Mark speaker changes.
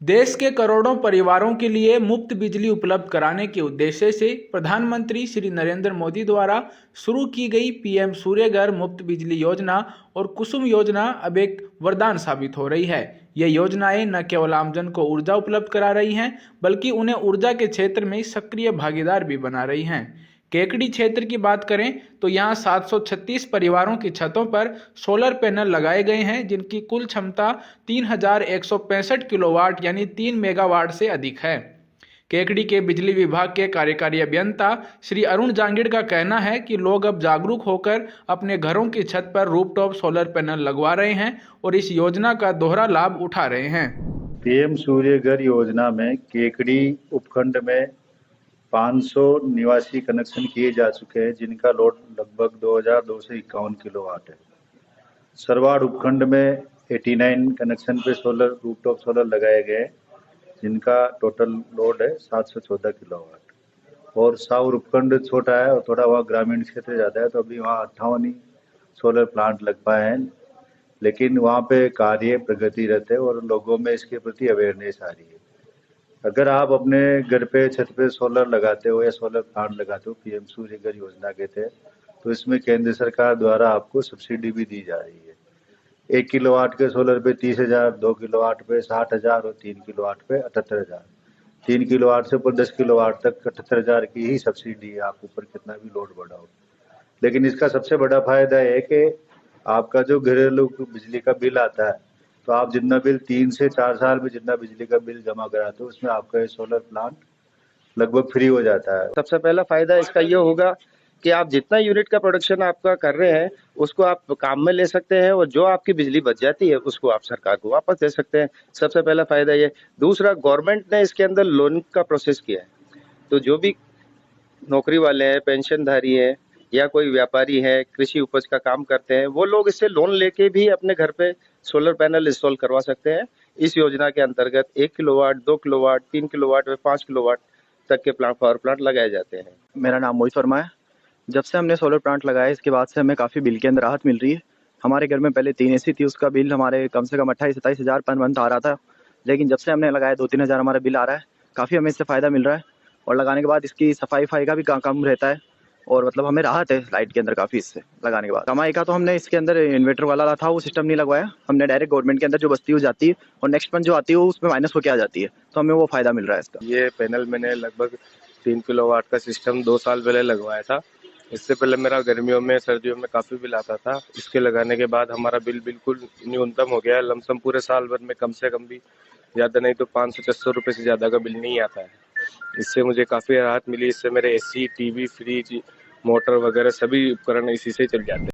Speaker 1: देश के करोड़ों परिवारों के लिए मुफ्त बिजली उपलब्ध कराने के उद्देश्य से प्रधानमंत्री श्री नरेंद्र मोदी द्वारा शुरू की गई पीएम सूर्यघर मुफ्त बिजली योजना और कुसुम योजना अब एक वरदान साबित हो रही है। ये योजनाएं न केवल आमजन को ऊर्जा उपलब्ध करा रही हैं, बल्कि उन्हें ऊर्जा के क्षेत्र में सक्रिय भागीदार भी बना रही हैं। केकड़ी क्षेत्र की बात करें तो यहाँ 736 परिवारों की छतों पर सोलर पैनल लगाए गए हैं, जिनकी कुल क्षमता 3165 किलोवाट यानी 3 मेगावाट से अधिक है। केकड़ी के बिजली विभाग के कार्यकारी अभियंता श्री अरुण जांगिड़ का कहना है कि लोग अब जागरूक होकर अपने घरों की छत पर रूफटॉप सोलर पैनल लगवा रहे हैं और इस योजना का दोहरा लाभ उठा रहे हैं।
Speaker 2: पीएम सूर्यघर योजना में केकड़ी उपखंड में 500 निवासी कनेक्शन किए जा चुके हैं, जिनका लोड लगभग 2251 किलोवाट है। सरवाड़ उपखंड में 89 कनेक्शन पे सोलर रूफटॉप सोलर लगाए गए, जिनका टोटल लोड है 714 किलोवाट। और साउर उपखंड छोटा है और थोड़ा वहाँ ग्रामीण क्षेत्र ज़्यादा है, तो अभी वहाँ 58 ही सोलर प्लांट लग पाए हैं, लेकिन वहाँ पे कार्य प्रगतिरत है और लोगों में इसके प्रति अवेयरनेस आ रही है। अगर आप अपने घर पे छत पे सोलर लगाते हो या सोलर प्लांट लगाते हो पीएम सूर्यघर योजना के तहत, तो इसमें केंद्र सरकार द्वारा आपको सब्सिडी भी दी जा रही है। 1 किलोवाट के सोलर पे 30,000, 2 किलोवाट पे 60,000 और 3 किलोवाट पे 78,000। 3 किलोवाट से ऊपर 10 किलोवाट तक 78,000 की ही सब्सिडी है, आप ऊपर कितना भी लोड बढ़ाओ। लेकिन इसका सबसे बड़ा फायदा है कि आपका जो घरेलू बिजली का बिल आता है, तो आप जितना बिल 3 से 4 साल में जितना बिजली का बिल जमा कराते हो, उसमें आपका ये सोलर प्लांट लगभग फ्री हो जाता है।
Speaker 3: सबसे पहला फायदा इसका ये होगा कि आप जितना यूनिट का प्रोडक्शन आपका कर रहे हैं उसको आप काम में ले सकते हैं और जो आपकी बिजली बच जाती है उसको आप सरकार को वापस दे सकते हैं। सबसे पहला फायदा ये। दूसरा, गवर्नमेंट ने इसके अंदर लोन का प्रोसेस किया है, तो जो भी नौकरी वाले हैं, पेंशनधारी हैं या कोई व्यापारी है, कृषि उपज का काम करते हैं, वो लोग इससे लोन लेके भी अपने घर पे सोलर पैनल इंस्टॉल करवा सकते हैं। इस योजना के अंतर्गत 1 किलोवाट, 2 किलोवाट, 3 किलोवाट व 5 किलोवाट तक के पावर प्लांट लगाए जाते हैं।
Speaker 4: मेरा नाम मोहित वर्मा है। जब से हमने सोलर प्लांट लगाया, इसके बाद से हमें काफ़ी बिल के अंदर राहत मिल रही है। हमारे घर में पहले 3 एसी थी, उसका बिल हमारे कम से कम 28-27 हज़ार पर मंथ आ रहा था, लेकिन जब से हमने लगाया 2-3 हज़ार हमारा बिल आ रहा है। काफ़ी हमें इससे फ़ायदा मिल रहा है और लगाने के बाद इसकी सफाई का भी कम रहता है और मतलब हमें राहत है लाइट के अंदर काफ़ी इससे लगाने के बाद। कमाई का तो हमने इसके अंदर इन्वर्टर वाला था, वो सिस्टम नहीं लगवाया हमने। डायरेक्ट गवर्नमेंट के अंदर जो बस्ती हो जाती है और नेक्स्ट मंथ जो आती है वो उसमें माइनस होकर आ जाती है, तो हमें वो फ़ायदा मिल रहा है इसका।
Speaker 3: ये पैनल मैंने लगभग 3 किलोवाट का सिस्टम 2 साल पहले लगवाया था। इससे पहले मेरा गर्मियों में, सर्दियों में काफ़ी बिल आता था। इसके लगाने के बाद हमारा बिल बिल्कुल न्यूनतम हो गया है। लमसम पूरे साल भर में कम से कम भी ज़्यादा नहीं तो 500-600 रुपये से ज़्यादा का बिल नहीं आता है। इससे मुझे काफ़ी राहत मिली। इससे मेरे एसी, टीवी, फ्रिज, मोटर वगैरह सभी उपकरण इसी से चल जाते हैं।